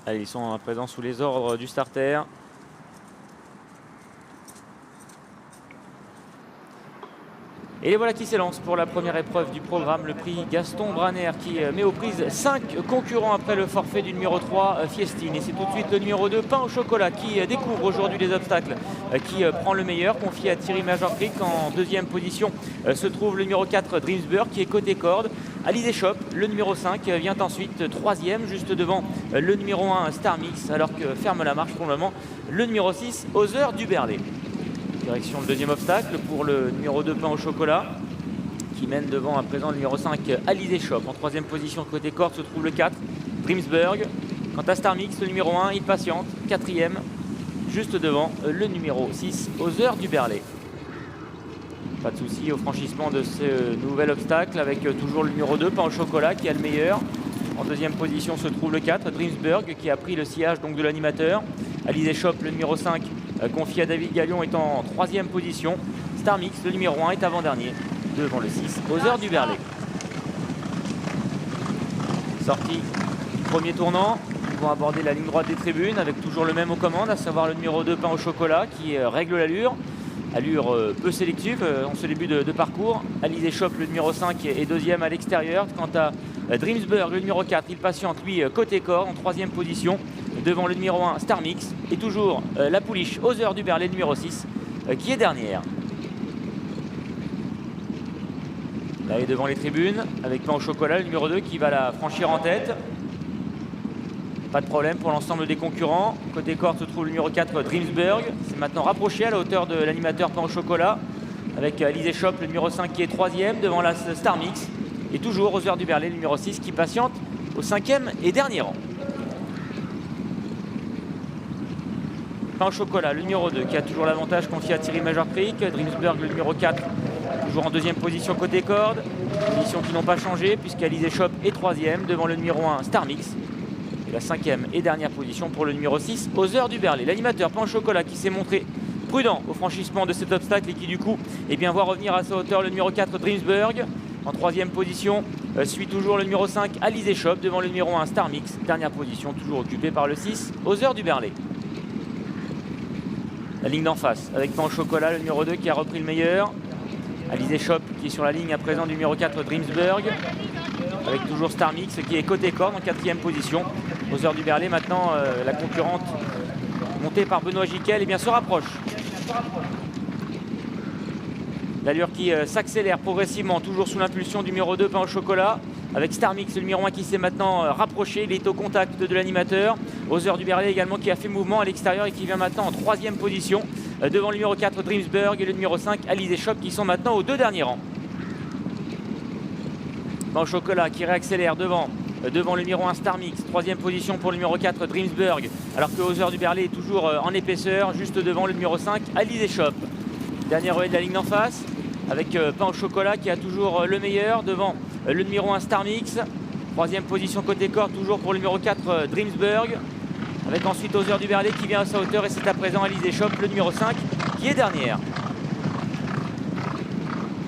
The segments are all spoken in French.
Allez, ils sont à présent sous les ordres du starter. Et les voilà qui s'élancent pour la première épreuve du programme, le prix Gaston Braner qui met aux prises 5 concurrents après le forfait du numéro 3, Fiestine. Et c'est tout de suite le numéro 2, Pain au chocolat, qui découvre aujourd'hui les obstacles, qui prend le meilleur, confié à Thierry Major-Cric. En deuxième position se trouve le numéro 4, Dreamsburg, qui est côté corde. Alizé Shop, le numéro 5, vient ensuite troisième, juste devant le numéro 1, Star Mix, alors que ferme la marche pour le moment le numéro 6, Other du Berlay. Direction le deuxième obstacle pour le numéro 2, Pain au chocolat, qui mène devant à présent le numéro 5, Alizé Shop. En troisième position côté corde se trouve le 4, Dreamsburg. Quant à Star Mix, le numéro 1, il patiente, quatrième, juste devant le numéro 6, Other du Berlay. Pas de souci au franchissement de ce nouvel obstacle avec toujours le numéro 2, Pain au chocolat, qui a le meilleur. En deuxième position se trouve le 4, Dreamsburg, qui a pris le sillage donc de l'animateur. Alizé Shop, le numéro 5, confié à David Galion, est en troisième position. Star Mix, le numéro 1, est avant-dernier, devant le 6, Other du Berlay. Sortie du premier tournant. Ils vont aborder la ligne droite des tribunes avec toujours le même aux commandes, à savoir le numéro 2, Pain au chocolat, qui règle l'allure. Allure peu sélective en ce début de parcours. Alizé Shop, le numéro 5, est deuxième à l'extérieur. Quant à Dreamsburg, le numéro 4, il patiente lui côté corps en troisième position devant le numéro 1, Star Mix. Et toujours la pouliche Other du Berlay, le numéro 6, qui est dernière. Là, il est devant les tribunes avec Pain au chocolat, le numéro 2, qui va la franchir en tête. Pas de problème pour l'ensemble des concurrents. Côté corde se trouve le numéro 4, Dreamsburg. C'est maintenant rapproché à la hauteur de l'animateur Pain au chocolat. Avec Alizé Shop, le numéro 5, qui est troisième devant la Star Mix. Et toujours Other du Berlay, le numéro 6, qui patiente au cinquième et dernier rang. Pain au chocolat, le numéro 2, qui a toujours l'avantage confié à Thierry Major-Cric. Dreamsburg, le numéro 4, toujours en deuxième position côté corde. Positions qui n'ont pas changé puisqu'Alizé Shop est troisième devant le numéro 1, Star Mix. La cinquième et dernière position pour le numéro 6, Other du Berlay. L'animateur Pain au chocolat qui s'est montré prudent au franchissement de cet obstacle et qui du coup voit revenir à sa hauteur le numéro 4, Dreamsburg. En troisième position suit toujours le numéro 5, Alizé Shop devant le numéro 1, Star Mix. Dernière position toujours occupée par le 6, Other du Berlay. La ligne d'en face avec Pain au chocolat, le numéro 2, qui a repris le meilleur. Alizé Shop qui est sur la ligne à présent du numéro 4, Dreamsburg. Avec toujours Star Mix qui est côté corde en quatrième position. Other du Berlay maintenant, la concurrente montée par Benoît Giquel, se rapproche. L'allure qui s'accélère progressivement, toujours sous l'impulsion du numéro 2, Pain au chocolat. Avec Star Mix, le numéro 1, qui s'est maintenant rapproché. Il est au contact de l'animateur. Other du Berlay également, qui a fait mouvement à l'extérieur et qui vient maintenant en troisième position devant le numéro 4, Dreamsburg, et le numéro 5, Alizé Shop, qui sont maintenant aux deux derniers rangs. Pain au chocolat qui réaccélère devant le numéro 1, Star Mix. Troisième position pour le numéro 4, Dreamsburg, alors que Other du Berlay est toujours en épaisseur, juste devant le numéro 5, Alizé Shop. Dernier relais de la ligne d'en face avec Pain au chocolat qui a toujours le meilleur devant le numéro 1, Star Mix. Troisième position côté corde toujours pour le numéro 4, Dreamsburg, avec ensuite Other du Berlay qui vient à sa hauteur, et c'est à présent Alizé Shop, le numéro 5, qui est dernière.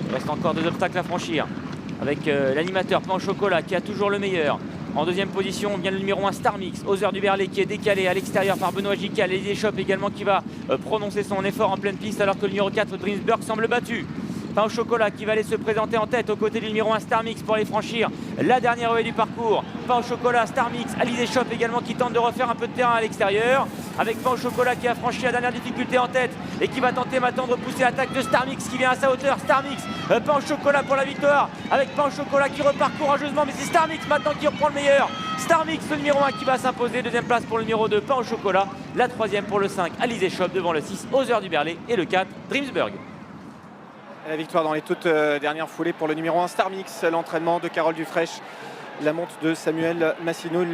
Il reste encore deux obstacles à franchir avec l'animateur Pain au chocolat qui a toujours le meilleur. En deuxième position vient le numéro 1, Star Mix. Other du Berlay qui est décalé à l'extérieur par Benoît Giquel. Alizé Shop également qui va prononcer son effort en pleine piste, alors que le numéro 4, Dreamsburg, semble battu. Pain au chocolat qui va aller se présenter en tête aux côtés du numéro 1, Star Mix, pour aller franchir la dernière ruée du parcours. Pain au chocolat, Star Mix, Alizé Shop également qui tente de refaire un peu de terrain à l'extérieur, avec Pain au chocolat qui a franchi la dernière difficulté en tête et qui va tenter maintenant de repousser l'attaque de Star Mix qui vient à sa hauteur. Star Mix, Pain au chocolat pour la victoire, avec Pain au chocolat qui repart courageusement, mais c'est Star Mix maintenant qui reprend le meilleur. Star Mix, le numéro 1, qui va s'imposer. Deuxième place pour le numéro 2, Pain au chocolat. La troisième pour le 5, Alizé Shop, devant le 6, Other du Berlay, et le 4, Dreamsburg. La victoire dans les toutes dernières foulées pour le numéro 1, Star Mix. L'entraînement de Carole Dufraîche, la monte de Samuel Massino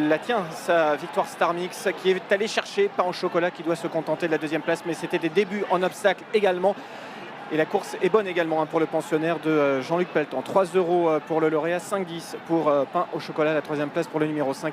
la tient, sa victoire. Star Mix qui est allé chercher Pain au chocolat, qui doit se contenter de la deuxième place, mais c'était des débuts en obstacle également. Et la course est bonne également pour le pensionnaire de Jean-Luc Pelletan. 3 € pour le lauréat, 5,10 pour Pain au chocolat, la troisième place pour le numéro 5.